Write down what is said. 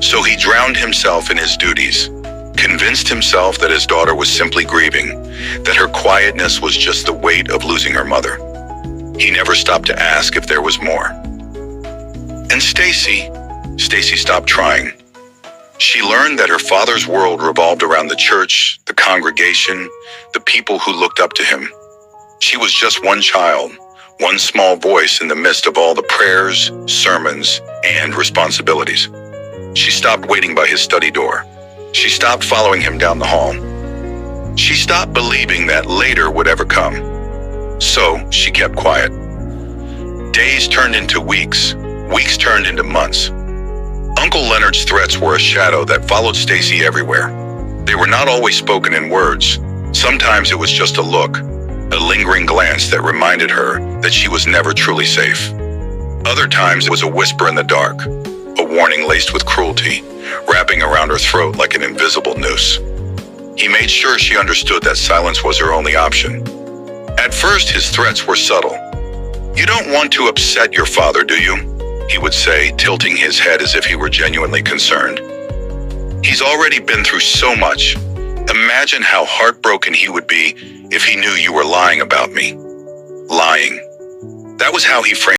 So he drowned himself in his duties, convinced himself that his daughter was simply grieving, that her quietness was just the weight of losing her mother. He never stopped to ask if there was more. And Stacy stopped trying. She learned that her father's world revolved around the church, the congregation, the people who looked up to him. She was just one child, one small voice in the midst of all the prayers, sermons, and responsibilities. She stopped waiting by his study door. She stopped following him down the hall. She stopped believing that later would ever come. So she kept quiet. Days turned into weeks. Weeks turned into months. Uncle Leonard's threats were a shadow that followed Stacy everywhere. They were not always spoken in words. Sometimes it was just a look, a lingering glance that reminded her that she was never truly safe. Other times it was a whisper in the dark, a warning laced with cruelty, wrapping around her throat like an invisible noose. He made sure she understood that silence was her only option. At first, his threats were subtle. "You don't want to upset your father, do you?" he would say, tilting his head as if he were genuinely concerned. "He's already been through so much. Imagine how heartbroken he would be if he knew you were lying about me." Lying. That was how he framed